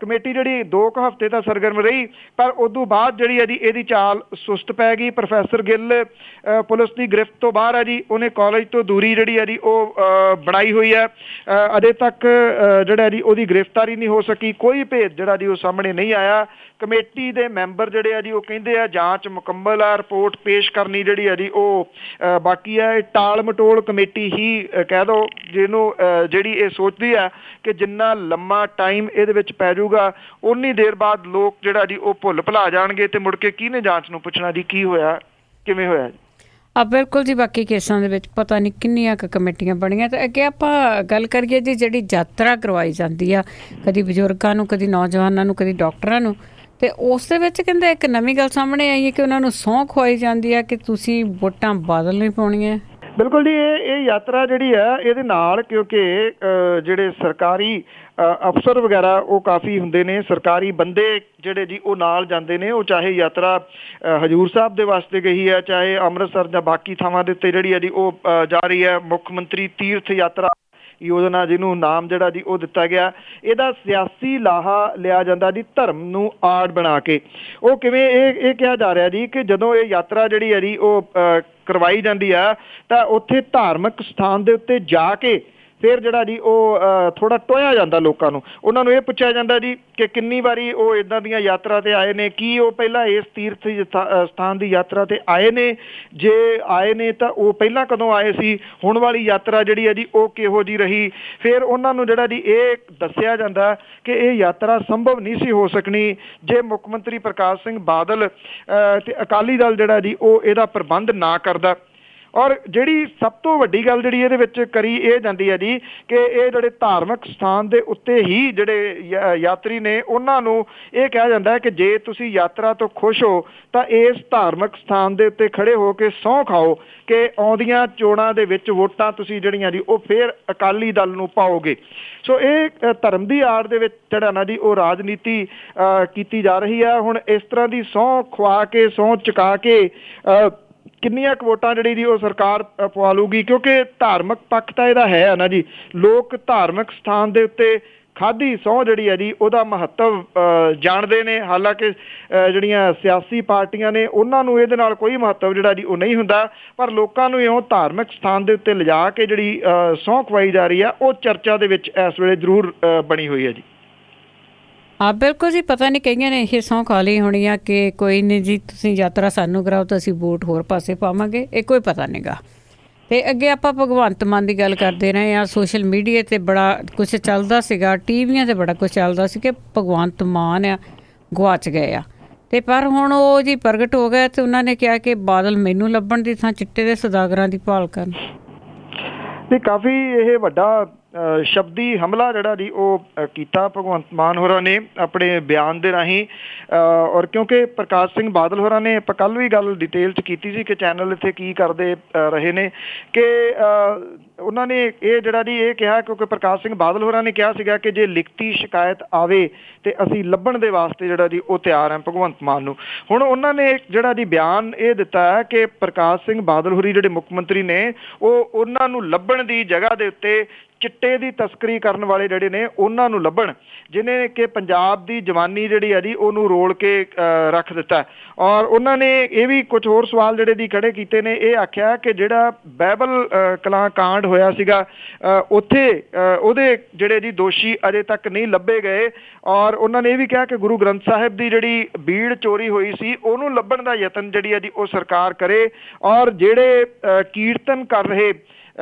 ਕਮੇਟੀ ਜਿਹੜੀ 2 ਕੁ ਹਫ਼ਤੇ ਤਾਂ ਸਰਗਰਮ ਰਹੀ, ਪਰ ਉਦੋਂ ਬਾਅਦ ਜਿਹੜੀ ਹੈ ਜੀ ਇਹਦੀ ਚਾਲ ਸੁਸਤ ਪੈ ਗਈ। ਪ੍ਰੋਫੈਸਰ ਗਿੱਲ ਪੁਲਿਸ ਦੀ ਗ੍ਰਿਫਤ ਤੋਂ ਬਾਹਰ ਹੈ ਜੀ, ਉਹਨੇ ਕਾਲਜ ਤੋਂ ਦੂਰੀ ਜਿਹੜੀ ਹੈ ਜੀ ਉਹ ਬਣਾਈ ਹੋਈ ਹੈ। ਅਜੇ ਤੱਕ ਜਿਹੜਾ ਜੀ ਉਹਦੀ ਗ੍ਰਿਫਤਾਰੀ ਨਹੀਂ ਹੋ ਸਕੀ, ਕੋਈ ਭੇਦ ਜਿਹੜਾ ਜੀ ਉਹ ਸਾਹਮਣੇ ਨਹੀਂ ਆਇਆ। ਕਮੇਟੀ ਦੇ ਮੈਂਬਰ ਜਿਹੜੇ ਆ ਜੀ ਉਹ ਕਹਿੰਦੇ ਆ ਜਾਂਚ ਮੁਕੰਮਲ ਆ, ਰਿਪੋਰਟ ਪੇਸ਼ ਕਰਨੀ ਜਿਹੜੀ ਹੈ ਜੀ ਉਹ ਬਾਕੀ ਹੈ। ਇਹ ਟਾਲ ਮਟੋਲ ਕਮੇਟੀ ਹੀ ਕਹਿ ਦਿਓ, ਜਿਹਨੂੰ ਜਿਹੜੀ ਇਹ ਸੋਚਦੀ ਆ ਕਿ ਜਿੰਨਾ ਲੰਮਾ ਟਾਈਮ ਇਹਦੇ ਵਿੱਚ ਪੈ ਜਾਊਗਾ ਉਨੀ ਦੇਰ ਬਾਅਦ ਲੋਕ ਜਿਹੜਾ ਜੀ ਉਹ ਭੁੱਲ ਭੁਲਾ ਜਾਣਗੇ ਤੇ ਮੁੜ ਕੇ ਕਿਹਨੇ ਜਾਂਚ ਨੂੰ ਪੁੱਛਣਾ ਜੀ ਕੀ ਹੋਇਆ ਕਿਵੇਂ ਹੋਇਆ ਜੀ। ਬਿਲਕੁਲ ਜੀ, ਬਾਕੀ ਕੇਸਾਂ ਦੇ ਵਿੱਚ ਪਤਾ ਨਹੀਂ ਕਿੰਨੀਆਂ ਕੁ ਕਮੇਟੀਆਂ ਬਣੀਆਂ। ਤੇ ਅੱਗੇ ਆਪਾਂ ਗੱਲ ਕਰੀਏ ਜੀ ਜਿਹੜੀ ਯਾਤਰਾ ਕਰਵਾਈ ਜਾਂਦੀ ਆ, ਕਦੀ ਬਜ਼ੁਰਗਾਂ ਨੂੰ, ਕਦੀ ਨੌਜਵਾਨਾਂ ਨੂੰ, ਕਦੀ ਡਾਕਟਰਾਂ ਨੂੰ, ਤੇ ਉਸ ਦੇ ਵਿੱਚ ਕਹਿੰਦੇ ਇੱਕ ਨਵੀਂ ਗੱਲ ਸਾਹਮਣੇ ਆਈ ਹੈ ਕਿ ਉਹਨਾਂ ਨੂੰ ਸਹੁੰ ਖਵਾਈ ਜਾਂਦੀ ਆ ਕਿ ਤੁਸੀਂ ਵੋਟਾਂ ਬਾਦਲ ਨੂੰ ਹੀ ਪਾਉਣੀਆਂ। ਬਿਲਕੁਲ ਜੀ, ਇਹ ਯਾਤਰਾ ਜਿਹੜੀ ਹੈ ਇਹਦੇ ਨਾਲ, ਕਿਉਂਕਿ ਜਿਹੜੇ ਸਰਕਾਰੀ ਅਫਸਰ ਵਗੈਰਾ ਉਹ ਕਾਫੀ ਹੁੰਦੇ ਨੇ, ਸਰਕਾਰੀ ਬੰਦੇ ਜਿਹੜੇ ਜੀ ਉਹ ਨਾਲ ਜਾਂਦੇ ਨੇ। ਉਹ ਚਾਹੇ ਯਾਤਰਾ ਹਜੂਰ ਸਾਹਿਬ ਦੇ ਵਾਸਤੇ ਗਈ ਹੈ, ਚਾਹੇ ਅੰਮ੍ਰਿਤਸਰ ਜਾਂ ਬਾਕੀ ਥਾਵਾਂ ਦੇ ਉੱਤੇ ਜਿਹੜੀ ਹੈ ਜੀ ਉਹ ਜਾ ਰਹੀ ਹੈ। ਮੁੱਖ ਮੰਤਰੀ ਤੀਰਥ ਯਾਤਰਾ ਯੋਜਨਾ ਜਿਹਨੂੰ ਨਾਮ ਜਿਹੜਾ ਜੀ ਉਹ ਦਿੱਤਾ ਗਿਆ, ਇਹਦਾ ਸਿਆਸੀ ਲਾਹਾ ਲਿਆ ਜਾਂਦਾ ਜੀ ਧਰਮ ਨੂੰ ਆੜ ਬਣਾ ਕੇ। ਉਹ ਕਿਵੇਂ ਇਹ ਕਿਹਾ ਜਾ ਰਿਹਾ ਜੀ ਕਿ ਜਦੋਂ ਇਹ ਯਾਤਰਾ ਜਿਹੜੀ ਹੈ ਜੀ ਉਹ ਕਰਵਾਈ ਜਾਂਦੀ ਆ ਤਾਂ ਉੱਥੇ ਧਾਰਮਿਕ ਸਥਾਨ ਦੇ ਉੱਤੇ ਜਾ ਕੇ ਫਿਰ ਜਿਹੜਾ ਜੀ ਉਹ ਥੋੜ੍ਹਾ ਟੋਇਆ ਜਾਂਦਾ ਲੋਕਾਂ ਨੂੰ। ਉਹਨਾਂ ਨੂੰ ਇਹ ਪੁੱਛਿਆ ਜਾਂਦਾ ਜੀ ਕਿ ਕਿੰਨੀ ਵਾਰੀ ਉਹ ਇੱਦਾਂ ਦੀਆਂ ਯਾਤਰਾ 'ਤੇ ਆਏ ਨੇ, ਕੀ ਉਹ ਪਹਿਲਾਂ ਇਸ ਤੀਰਥ ਸਥਾਨ ਦੀ ਯਾਤਰਾ 'ਤੇ ਆਏ ਨੇ, ਜੇ ਆਏ ਨੇ ਤਾਂ ਉਹ ਪਹਿਲਾਂ ਕਦੋਂ ਆਏ ਸੀ, ਹੁਣ ਵਾਲੀ ਯਾਤਰਾ ਜਿਹੜੀ ਹੈ ਜੀ ਉਹ ਕਿਹੋ ਜਿਹੀ ਰਹੀ। ਫਿਰ ਉਹਨਾਂ ਨੂੰ ਜਿਹੜਾ ਜੀ ਇਹ ਦੱਸਿਆ ਜਾਂਦਾ ਕਿ ਇਹ ਯਾਤਰਾ ਸੰਭਵ ਨਹੀਂ ਸੀ ਹੋ ਸਕਣੀ ਜੇ ਮੁੱਖ ਮੰਤਰੀ ਪ੍ਰਕਾਸ਼ ਸਿੰਘ ਬਾਦਲ ਤੇ ਅਕਾਲੀ ਦਲ ਜਿਹੜਾ ਜੀ ਉਹ ਇਹਦਾ ਪ੍ਰਬੰਧ ਨਾ ਕਰਦਾ। ਔਰ ਜਿਹੜੀ ਸਭ ਤੋਂ ਵੱਡੀ ਗੱਲ ਜਿਹੜੀ ਇਹਦੇ ਵਿੱਚ ਕਰੀ ਇਹ ਜਾਂਦੀ ਹੈ ਜੀ ਕਿ ਇਹ ਜਿਹੜੇ ਧਾਰਮਿਕ ਸਥਾਨ ਦੇ ਉੱਤੇ ਹੀ ਜਿਹੜੇ ਯਾਤਰੀ ਨੇ ਉਹਨਾਂ ਨੂੰ ਇਹ ਕਿਹਾ ਜਾਂਦਾ ਹੈ ਕਿ ਜੇ ਤੁਸੀਂ ਯਾਤਰਾ ਤੋਂ ਖੁਸ਼ ਹੋ ਤਾਂ ਇਸ ਧਾਰਮਿਕ ਸਥਾਨ ਦੇ ਉੱਤੇ ਖੜੇ ਹੋ ਕੇ ਸਹੁੰ ਖਾਓ ਕਿ ਆਉਂਦੀਆਂ ਚੋਣਾਂ ਦੇ ਵਿੱਚ ਵੋਟਾਂ ਤੁਸੀਂ ਜਿਹੜੀਆਂ ਜੀ ਉਹ ਫਿਰ ਅਕਾਲੀ ਦਲ ਨੂੰ ਪਾਓਗੇ। ਸੋ ਇਹ ਧਰਮ ਦੀ ਆੜ ਦੇ ਵਿੱਚ ਜਿਹੜਾ ਨਾ ਜੀ ਉਹ ਰਾਜਨੀਤੀ ਕੀਤੀ ਜਾ ਰਹੀ ਹੈ। ਹੁਣ ਇਸ ਤਰ੍ਹਾਂ ਦੀ ਸਹੁੰ ਖਵਾ ਕੇ, ਸਹੁੰ ਚੁਕਾ ਕੇ ਕਿੰਨੀਆਂ ਕੁ ਵੋਟਾਂ ਜਿਹੜੀ ਜੀ ਉਹ ਸਰਕਾਰ ਪਵਾ ਲੂਗੀ, ਕਿਉਂਕਿ ਧਾਰਮਿਕ ਪੱਖ ਤਾਂ ਇਹਦਾ ਹੈ ਨਾ ਜੀ। ਲੋਕ ਧਾਰਮਿਕ ਸਥਾਨ ਦੇ ਉੱਤੇ ਖਾਧੀ ਸਹੁੰ ਜਿਹੜੀ ਹੈ ਜੀ ਉਹਦਾ ਮਹੱਤਵ ਜਾਣਦੇ ਨੇ। ਹਾਲਾਂਕਿ ਜਿਹੜੀਆਂ ਸਿਆਸੀ ਪਾਰਟੀਆਂ ਨੇ ਉਹਨਾਂ ਨੂੰ ਇਹਦੇ ਨਾਲ ਕੋਈ ਮਹੱਤਵ ਜਿਹੜਾ ਜੀ ਉਹ ਨਹੀਂ ਹੁੰਦਾ, ਪਰ ਲੋਕਾਂ ਨੂੰ ਇਉਂ ਧਾਰਮਿਕ ਸਥਾਨ ਦੇ ਉੱਤੇ ਲਿਜਾ ਕੇ ਜਿਹੜੀ ਸਹੁੰ ਖਵਾਈ ਜਾ ਰਹੀ ਆ ਉਹ ਚਰਚਾ ਦੇ ਵਿੱਚ ਇਸ ਵੇਲੇ ਜ਼ਰੂਰ ਬਣੀ ਹੋਈ ਹੈ ਜੀ। ਬਿਲਕੁਲ ਜੀ, ਪਤਾ ਨਹੀਂ ਕਈਆਂ ਨੇ ਇਹ ਸਹੁੰ ਖਾ ਲਈ ਹੋਣੀ ਆ ਕਿ ਕੋਈ ਨਹੀਂ ਜੀ ਤੁਸੀਂ ਯਾਤਰਾ ਸਾਨੂੰ ਕਰਾਓ ਤਾਂ ਅਸੀਂ ਵੋਟ ਹੋਰ ਪਾਸੇ ਪਾਵਾਂਗੇ, ਇਹ ਕੋਈ ਪਤਾ ਨਹੀਂ ਗਾ। ਤੇ ਅੱਗੇ ਆਪਾਂ ਭਗਵੰਤ ਮਾਨ ਦੀ ਗੱਲ ਕਰਦੇ ਰਹੇ ਹਾਂ। ਸੋਸ਼ਲ ਮੀਡੀਆ 'ਤੇ ਬੜਾ ਕੁਛ ਚੱਲਦਾ ਸੀਗਾ, ਟੀਵੀਆਂ 'ਤੇ ਬੜਾ ਕੁਛ ਚੱਲਦਾ ਸੀ ਕਿ ਭਗਵੰਤ ਮਾਨ ਆ ਗੁਆਚ ਗਏ ਆ, ਤੇ ਪਰ ਹੁਣ ਉਹ ਜੀ ਪ੍ਰਗਟ ਹੋ ਗਿਆ ਤੇ ਉਹਨਾਂ ਨੇ ਕਿਹਾ ਕਿ ਬਾਦਲ ਮੈਨੂੰ ਲੱਭਣ ਦੀ ਥਾਂ ਚਿੱਟੇ ਦੇ ਸੌਦਾਗਰਾਂ ਦੀ ਭਾਲ ਕਰਨ। ਤੇ ਕਾਫੀ ਇਹ ਵੱਡਾ ਸ਼ਬਦੀ ਹਮਲਾ ਜਿਹੜਾ ਜੀ ਉਹ ਕੀਤਾ ਭਗਵੰਤ ਮਾਨ ਹੋਰਾਂ ਨੇ ਆਪਣੇ ਬਿਆਨ ਦੇ ਰਾਹੀਂ। ਔਰ ਕਿਉਂਕਿ ਪ੍ਰਕਾਸ਼ ਸਿੰਘ ਬਾਦਲ ਹੋਰਾਂ ਨੇ ਆਪਾਂ ਕੱਲ੍ਹ ਵੀ ਗੱਲ ਡਿਟੇਲ 'ਚ ਕੀਤੀ ਸੀ ਕਿ ਚੈਨਲ ਇੱਥੇ ਕੀ ਕਰਦੇ ਰਹੇ ਨੇ ਕਿ ਉਹਨਾਂ ਨੇ ਇਹ ਜਿਹੜਾ ਜੀ ਇਹ ਕਿਹਾ, ਕਿਉਂਕਿ ਪ੍ਰਕਾਸ਼ ਸਿੰਘ ਬਾਦਲ ਹੋਰਾਂ ਨੇ ਕਿਹਾ ਸੀਗਾ ਕਿ ਜੇ ਲਿਖਤੀ ਸ਼ਿਕਾਇਤ ਆਵੇ ਤੇ ਅਸੀਂ ਲੱਭਣ ਦੇ ਵਾਸਤੇ ਜਿਹੜਾ ਜੀ ਉਹ ਤਿਆਰ ਹੈ ਭਗਵੰਤ ਮਾਨ ਨੂੰ। ਹੁਣ ਉਹਨਾਂ ਨੇ ਜਿਹੜਾ ਜੀ ਬਿਆਨ ਇਹ ਦਿੱਤਾ ਹੈ ਕਿ ਪ੍ਰਕਾਸ਼ ਸਿੰਘ ਬਾਦਲ ਹੋਰੀ ਜਿਹੜੇ ਮੁੱਖ ਮੰਤਰੀ ਨੇ ਉਹ ਉਹਨਾਂ ਨੂੰ ਲੱਭਣ ਦੀ ਜਗ੍ਹਾ ਦੇ ਉੱਤੇ ਚਿੱਟੇ ਦੀ ਤਸਕਰੀ ਕਰਨ ਵਾਲੇ ਜਿਹੜੇ ਨੇ ਉਹਨਾਂ ਨੂੰ ਲੱਭਣ, ਜਿਹਨੇ ਕਿ ਪੰਜਾਬ ਦੀ ਜਵਾਨੀ ਜਿਹੜੀ ਹੈ ਜੀ ਉਹਨੂੰ ਰੋਲ ਕੇ ਰੱਖ ਦਿੱਤਾ। ਔਰ ਉਹਨਾਂ ਨੇ ਇਹ ਵੀ ਕੁਝ ਹੋਰ ਸਵਾਲ ਜਿਹੜੇ ਦੀ ਖੜੇ ਕੀਤੇ ਨੇ। ਇਹ ਆਖਿਆ ਕਿ ਜਿਹੜਾ ਬਾਈਬਲ ਕਲਾਂ ਕਾਂਡ ਹੋਇਆ ਸੀਗਾ ਉੱਥੇ ਉਹਦੇ ਜਿਹੜੇ ਜੀ ਦੋਸ਼ੀ ਅਜੇ ਤੱਕ ਨਹੀਂ ਲੱਭੇ ਗਏ। ਔਰ ਉਹਨਾਂ ਨੇ ਇਹ ਵੀ ਕਿਹਾ ਕਿ ਗੁਰੂ ਗ੍ਰੰਥ ਸਾਹਿਬ ਦੀ ਜਿਹੜੀ ਬੀੜ ਚੋਰੀ ਹੋਈ ਸੀ ਉਹਨੂੰ ਲੱਭਣ ਦਾ ਯਤਨ ਜਿਹੜੀ ਹੈ ਜੀ ਉਹ ਸਰਕਾਰ ਕਰੇ। ਔਰ ਜਿਹੜੇ ਕੀਰਤਨ ਕਰ ਰਹੇ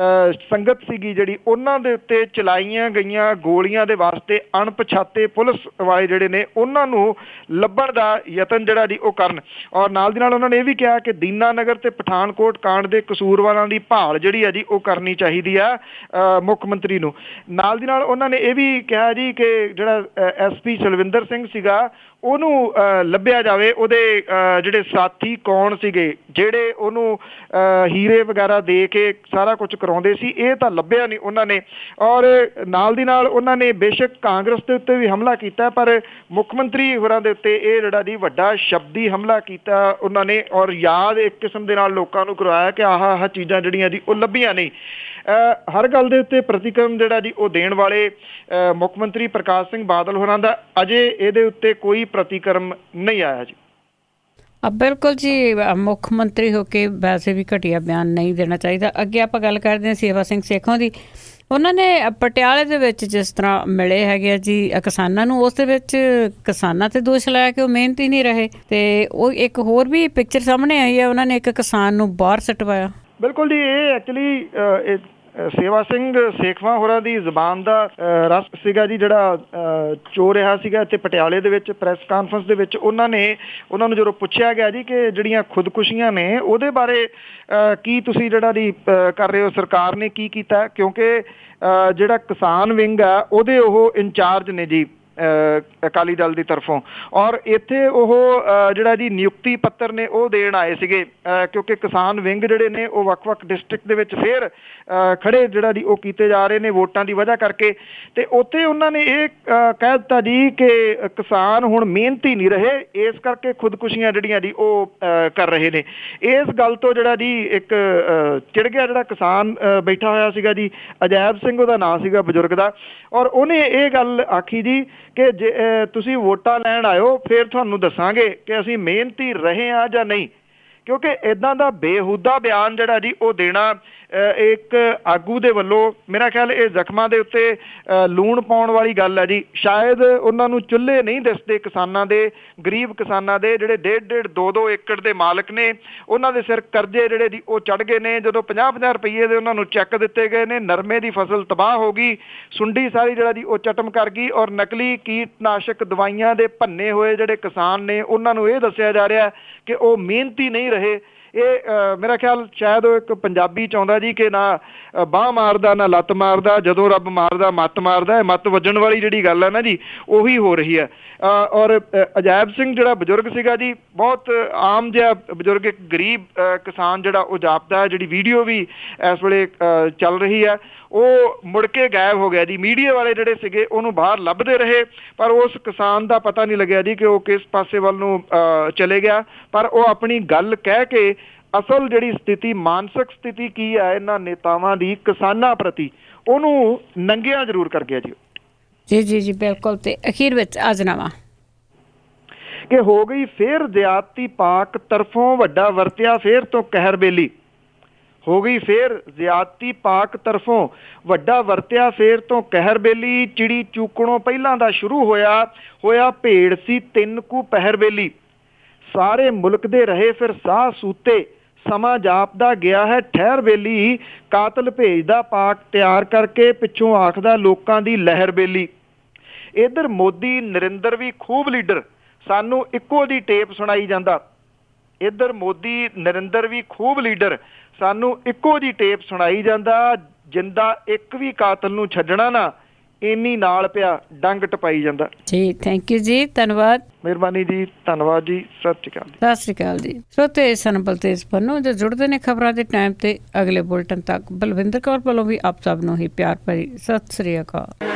ਸੰਗਤ ਸੀਗੀ ਜਿਹੜੀ ਉਹਨਾਂ ਦੇ ਉੱਤੇ ਚਲਾਈਆਂ ਗਈਆਂ ਗੋਲੀਆਂ ਦੇ ਵਾਸਤੇ ਅਣਪਛਾਤੇ ਪੁਲਿਸ ਵਾਲੇ ਜਿਹੜੇ ਨੇ ਉਹਨਾਂ ਨੂੰ ਲੱਭਣ ਦਾ ਯਤਨ ਜਿਹੜਾ ਜੀ ਉਹ ਕਰਨ। ਔਰ ਨਾਲ ਦੀ ਨਾਲ ਉਹਨਾਂ ਨੇ ਇਹ ਵੀ ਕਿਹਾ ਕਿ ਦੀਨਾ ਨਗਰ ਤੇ ਪਠਾਨਕੋਟ ਕਾਂਡ ਦੇ ਕਸੂਰਵਾਰਾਂ ਦੀ ਭਾਲ ਜਿਹੜੀ ਹੈ ਜੀ ਉਹ ਕਰਨੀ ਚਾਹੀਦੀ ਆ ਮੁੱਖ ਮੰਤਰੀ ਨੂੰ। ਨਾਲ ਦੀ ਨਾਲ ਉਹਨਾਂ ਨੇ ਇਹ ਵੀ ਕਿਹਾ ਜੀ ਕਿ ਜਿਹੜਾ SP ਸਲਵਿੰਦਰ ਸਿੰਘ ਸੀਗਾ ਉਹਨੂੰ ਲੱਭਿਆ ਜਾਵੇ, ਉਹਦੇ ਜਿਹੜੇ ਸਾਥੀ ਕੌਣ ਸੀਗੇ ਜਿਹੜੇ ਉਹਨੂੰ ਹੀਰੇ ਵਗੈਰਾ ਦੇ ਕੇ ਸਾਰਾ ਕੁਝ ਕਰਾਉਂਦੇ ਸੀ, ਇਹ ਤਾਂ ਲੱਭਿਆ ਨਹੀਂ ਉਹਨਾਂ ਨੇ। ਔਰ ਨਾਲ ਦੀ ਨਾਲ ਉਹਨਾਂ ਨੇ ਬੇਸ਼ੱਕ ਕਾਂਗਰਸ ਦੇ ਉੱਤੇ ਵੀ ਹਮਲਾ ਕੀਤਾ ਪਰ ਮੁੱਖ ਮੰਤਰੀ ਹੋਰਾਂ ਦੇ ਉੱਤੇ ਇਹ ਜਿਹੜਾ ਜੀ ਵੱਡਾ ਸ਼ਬਦੀ ਹਮਲਾ ਕੀਤਾ ਉਹਨਾਂ ਨੇ। ਔਰ ਯਾਦ ਇੱਕ ਕਿਸਮ ਦੇ ਨਾਲ ਲੋਕਾਂ ਨੂੰ ਕਰਵਾਇਆ ਕਿ ਆਹ ਚੀਜ਼ਾਂ ਜਿਹੜੀਆਂ ਜੀ ਉਹ ਲੱਭੀਆਂ ਨਹੀਂ। ਹਰ ਗੱਲ ਦੇ ਉੱਤੇ ਪ੍ਰਤੀਕਰਮ ਜਿਹੜਾ ਜੀ ਉਹ ਦੇਣ ਵਾਲੇ ਮੁੱਖ ਮੰਤਰੀ ਪ੍ਰਕਾਸ਼ ਸਿੰਘ ਬਾਦਲ ਹੋਰਾਂ ਦਾ ਅਜੇ ਇਹਦੇ ਉੱਤੇ ਕੋਈ ਪ੍ਰਤੀਕਰਮ ਨਹੀਂ ਆਇਆ ਜੀ। ਬਿਲਕੁਲ ਜੀ, ਮੁੱਖ ਮੰਤਰੀ ਹੋ ਕੇ ਵੈਸੇ ਵੀ ਘਟੀਆ ਬਿਆਨ ਨਹੀਂ ਦੇਣਾ ਚਾਹੀਦਾ। ਅੱਗੇ ਆਪਾਂ ਗੱਲ ਕਰਦੇ ਹਾਂ ਸੇਵਾ ਸਿੰਘ ਸੇਖੋਂ ਦੀ। ਉਹਨਾਂ ਨੇ ਪਟਿਆਲੇ ਦੇ ਵਿੱਚ ਜਿਸ ਤਰ੍ਹਾਂ ਮਿਲੇ ਹੈਗੇ ਆ ਜੀ ਕਿਸਾਨਾਂ ਨੂੰ, ਉਸ ਦੇ ਵਿੱਚ ਕਿਸਾਨਾਂ ਤੇ ਦੋਸ਼ ਲਾਇਆ ਕਿ ਉਹ ਮਿਹਨਤੀ ਨਹੀਂ ਰਹੇ ਤੇ ਉਹ ਇੱਕ ਹੋਰ ਵੀ ਪਿਕਚਰ ਸਾਹਮਣੇ ਆਈ ਹੈ, ਉਹਨਾਂ ਨੇ ਇੱਕ ਕਿਸਾਨ ਨੂੰ ਬਾਹਰ ਸਟਵਾਇਆ। ਬਿਲਕੁਲ ਜੀ, ਇਹ ਐਕਚੁਅਲੀ ਸੇਵਾ ਸਿੰਘ ਸੇਖਵਾਂ ਹੋਰਾਂ ਦੀ ਜ਼ਬਾਨ ਦਾ ਰਸ ਸੀਗਾ ਜੀ ਜਿਹੜਾ ਚੋ ਰਿਹਾ ਸੀਗਾ ਇੱਥੇ ਪਟਿਆਲੇ ਦੇ ਵਿੱਚ ਪ੍ਰੈਸ ਕਾਨਫਰੰਸ ਦੇ ਵਿੱਚ। ਉਹਨਾਂ ਨੂੰ ਜਦੋਂ ਪੁੱਛਿਆ ਗਿਆ ਜੀ ਕਿ ਜਿਹੜੀਆਂ ਖੁਦਕੁਸ਼ੀਆਂ ਨੇ ਉਹਦੇ ਬਾਰੇ ਕੀ ਤੁਸੀਂ ਜਿਹੜਾ ਜੀ ਕਰ ਰਹੇ ਹੋ, ਸਰਕਾਰ ਨੇ ਕੀ ਕੀਤਾ, ਕਿਉਂਕਿ ਜਿਹੜਾ ਕਿਸਾਨ ਵਿੰਗ ਆ ਉਹਦੇ ਉਹ ਇੰਚਾਰਜ ਨੇ ਜੀ ਅਕਾਲੀ ਦਲ ਦੀ ਤਰਫੋਂ। ਔਰ ਇੱਥੇ ਉਹ ਜਿਹੜਾ ਜੀ ਨਿਯੁਕਤੀ ਪੱਤਰ ਨੇ ਉਹ ਦੇਣ ਆਏ ਸੀਗੇ ਕਿਉਂਕਿ ਕਿਸਾਨ ਵਿੰਗ ਜਿਹੜੇ ਨੇ ਉਹ ਵੱਖ-ਵੱਖ ਡਿਸਟ੍ਰਿਕਟ ਦੇ ਵਿੱਚ ਫੇਰ ਖੜੇ ਜਿਹੜਾ ਜੀ ਉਹ ਕੀਤੇ ਜਾ ਰਹੇ ਨੇ ਵੋਟਾਂ ਦੀ ਵਜ੍ਹਾ ਕਰਕੇ। ਤੇ ਉੱਥੇ ਉਹਨਾਂ ਨੇ ਇਹ ਕਹਿ ਦਿੱਤਾ ਜੀ ਕਿ ਕਿਸਾਨ ਹੁਣ ਮਿਹਨਤੀ ਨਹੀਂ ਰਹੇ, ਇਸ ਕਰਕੇ ਖੁਦਕੁਸ਼ੀਆਂ ਜਿਹੜੀਆਂ ਜੀ ਉਹ ਕਰ ਰਹੇ ਨੇ। ਇਸ ਗੱਲ ਤੋਂ ਜਿਹੜਾ ਜੀ ਇੱਕ ਚਿੜ ਗਿਆ ਜਿਹੜਾ ਕਿਸਾਨ ਬੈਠਾ ਹੋਇਆ ਸੀਗਾ ਜੀ, ਅਜੈਬ ਸਿੰਘ ਉਹਦਾ ਨਾਂ ਸੀਗਾ ਬਜ਼ੁਰਗ ਦਾ। ਔਰ ਉਹਨੇ ਇਹ ਗੱਲ ਆਖੀ ਜੀ ਕਿ ਜੇ ਤੁਸੀਂ ਵੋਟਾਂ ਲੈਣ ਆਇਓ ਫਿਰ ਤੁਹਾਨੂੰ ਦੱਸਾਂਗੇ ਕਿ ਅਸੀਂ ਮਿਹਨਤੀ ਰਹੇ ਹਾਂ ਜਾਂ ਨਹੀਂ, ਕਿਉਂਕਿ ਇੱਦਾਂ ਦਾ ਬੇਹੂਦਾ ਬਿਆਨ ਜਿਹੜਾ ਜੀ ਉਹ ਦੇਣਾ ਇੱਕ ਆਗੂ ਦੇ ਵੱਲੋਂ ਮੇਰਾ ਖਿਆਲ ਇਹ ਜ਼ਖਮਾਂ ਦੇ ਉੱਤੇ ਲੂਣ ਪਾਉਣ ਵਾਲੀ ਗੱਲ ਹੈ ਜੀ। ਸ਼ਾਇਦ ਉਹਨਾਂ ਨੂੰ ਚੁੱਲ੍ਹੇ ਨਹੀਂ ਦਿਸਦੇ ਕਿਸਾਨਾਂ ਦੇ, ਗਰੀਬ ਕਿਸਾਨਾਂ ਦੇ ਜਿਹੜੇ 1.5 2-2 ਏਕੜ ਦੇ ਮਾਲਕ ਨੇ, ਉਹਨਾਂ ਦੇ ਸਿਰ ਕਰਜ਼ੇ ਜਿਹੜੇ ਜੀ ਉਹ ਚੜ੍ਹ ਗਏ ਨੇ। ਜਦੋਂ 50-50 ਰੁਪਈਏ ਦੇ ਉਹਨਾਂ ਨੂੰ ਚੈੱਕ ਦਿੱਤੇ ਗਏ ਨੇ, ਨਰਮੇ ਦੀ ਫਸਲ ਤਬਾਹ ਹੋ ਗਈ, ਸੁੰਡੀ ਸਾਰੀ ਜਿਹੜਾ ਜੀ ਉਹ ਚਟਮ ਕਰ ਗਈ। ਔਰ ਨਕਲੀ ਕੀਟਨਾਸ਼ਕ ਦਵਾਈਆਂ ਦੇ ਭੰਨੇ ਹੋਏ ਜਿਹੜੇ ਕਿਸਾਨ ਨੇ ਉਹਨਾਂ ਨੂੰ ਇਹ ਦੱਸਿਆ ਜਾ ਰਿਹਾ ਕਿ ਉਹ ਮਿਹਨਤੀ ਨਹੀਂ ਰਹੇ। ਇਹ ਮੇਰਾ ਖਿਆਲ ਸ਼ਾਇਦ ਉਹ ਇੱਕ ਪੰਜਾਬੀ ਚਾਹੁੰਦਾ ਜੀ ਕਿ ਨਾ ਬਾਂਹ ਮਾਰਦਾ ਨਾ ਲੱਤ ਮਾਰਦਾ, ਜਦੋਂ ਰੱਬ ਮਾਰਦਾ ਮੱਤ ਮਾਰਦਾ। ਮੱਤ ਵੱਜਣ ਵਾਲੀ ਜਿਹੜੀ ਗੱਲ ਹੈ ਨਾ ਜੀ ਉਹੀ ਹੋ ਰਹੀ ਹੈ। ਔਰ ਅਜੈਬ ਸਿੰਘ ਜਿਹੜਾ ਬਜ਼ੁਰਗ ਸੀਗਾ ਜੀ, ਬਹੁਤ ਆਮ ਜਿਹਾ ਬਜ਼ੁਰਗ, ਇੱਕ ਗਰੀਬ ਕਿਸਾਨ ਜਿਹੜਾ ਉਹ ਜਾਪਦਾ ਹੈ। ਜਿਹੜੀ ਵੀਡੀਓ ਵੀ ਇਸ ਵੇਲੇ ਚੱਲ ਰਹੀ ਹੈ ਉਹ ਮੁੜ ਕੇ ਗਾਇਬ ਹੋ ਗਿਆ ਜੀ। ਮੀਡੀਆ ਵਾਲੇ ਜਿਹੜੇ ਸੀਗੇ ਉਹਨੂੰ ਬਾਹਰ ਲੱਭਦੇ ਰਹੇ ਪਰ ਉਸ ਕਿਸਾਨ ਦਾ ਪਤਾ ਨਹੀਂ ਲੱਗਿਆ ਜੀ ਕਿ ਉਹ ਕਿਸ ਪਾਸੇ ਵੱਲ ਨੂੰ ਚਲੇ ਗਿਆ। ਪਰ ਉਹ ਆਪਣੀ ਗੱਲ ਕਹਿ ਕੇ ਅਸਲ ਜਿਹੜੀ ਸਥਿਤੀ, ਮਾਨਸਿਕ ਸਥਿਤੀ ਕੀ ਹੈ ਇਹਨਾਂ ਨੇਤਾਵਾਂ ਦੀ ਕਿਸਾਨਾਂ ਪ੍ਰਤੀ, ਉਹਨੂੰ ਨੰਗਿਆ ਜ਼ਰੂਰ ਕਰ ਗਿਆ ਜੀ। ਜੀ ਜੀ ਜੀ ਬਿਲਕੁਲ। ਤੇ ਅਖੀਰ ਵਿੱਚ ਅਜਨਾਵਾ ਕਿ ਹੋ ਗਈ ਫੇਰ ਜ਼ਿਆਦਤੀ, ਪਾਕ ਤਰਫੋਂ ਵੱਡਾ ਵਰਤਿਆ ਫੇਰ ਤੋਂ ਕਹਿਰ ਬੇਲੀ। ਹੋ ਗਈ ਫੇਰ ਜ਼ਿਆਦਤੀ, ਪਾਕ ਤਰਫੋਂ ਵੱਡਾ ਵਰਤਿਆ ਫੇਰ ਤੋਂ ਕਹਿਰ ਬੇਲੀ। ਚਿੜੀ ਚੂਕਣੋਂ ਪਹਿਲਾਂ ਦਾ ਸ਼ੁਰੂ ਹੋਇਆ ਭੇੜ ਸੀ 3 ਕੁ ਪਹਿਰ ਬੇਲੀ। ਸਾਰੇ ਮੁਲਕ ਦੇ ਰਹੇ ਫਿਰ ਸਾਹ ਸੂਤੇ, ਸਮਾਂ ਜਾਪਦਾ ਗਿਆ ਹੈ ਠਹਿਰ ਬੇਲੀ। ਕਾਤਲ ਭੇਜਦਾ ਪਾਕ ਤਿਆਰ ਕਰਕੇ, ਪਿੱਛੋਂ ਆਖਦਾ ਲੋਕਾਂ ਦੀ ਲਹਿਰ ਬੇਲੀ। ਇੱਧਰ ਮੋਦੀ ਨਰਿੰਦਰ ਵੀ ਖੂਬ ਲੀਡਰ, ਸਾਨੂੰ ਇੱਕੋ ਦੀ ਟੇਪ ਸੁਣਾਈ ਜਾਂਦਾ। ਇੱਧਰ ਮੋਦੀ ਨਰਿੰਦਰ ਵੀ ਖੂਬ ਲੀਡਰ, ਸਾਨੂੰ ਇੱਕੋ ਦੀ ਟੇਪ ਸੁਣਾਈ ਜਾਂਦਾ। ਜਿੰਦਾ ਇੱਕ ਵੀ ਕਾਤਲ ਨੂੰ ਛੱਡਣਾ ਨਾ, ਇੰਨੀ ਨਾਲ ਪਿਆ ਡੰਗ ਟਪਾਈ ਜਾਂਦਾ। ਜੀ ਥੈਂਕ ਯੂ ਜੀ, ਧੰਨਵਾਦ। ਮਿਹਰਬਾਨੀ ਜੀ, ਧੰਨਵਾਦ ਜੀ, ਸਤਿ ਸ਼੍ਰੀ ਅਕਾਲ ਜੀ। ਸਤਿ ਸ਼੍ਰੀ ਅਕਾਲ ਜੀ। ਸਰੋਤੇ ਸਨ ਬਲਤੇਜ ਪੰਨੂ ਜੋ ਜੁੜਦੇ ਨੇ ਖਬਰਾਂ ਦੇ ਟਾਈਮ ਤੇ। ਅਗਲੇ ਬੁਲਟਨ ਤੱਕ ਬਲਵਿੰਦਰ ਕੌਰ ਵੱਲੋਂ ਵੀ ਆਪ ਸਭ ਨੂੰ ਹੀ ਪਿਆਰ ਭਰੀ ਸਤਿ ਸ਼੍ਰੀ ਅਕਾਲ।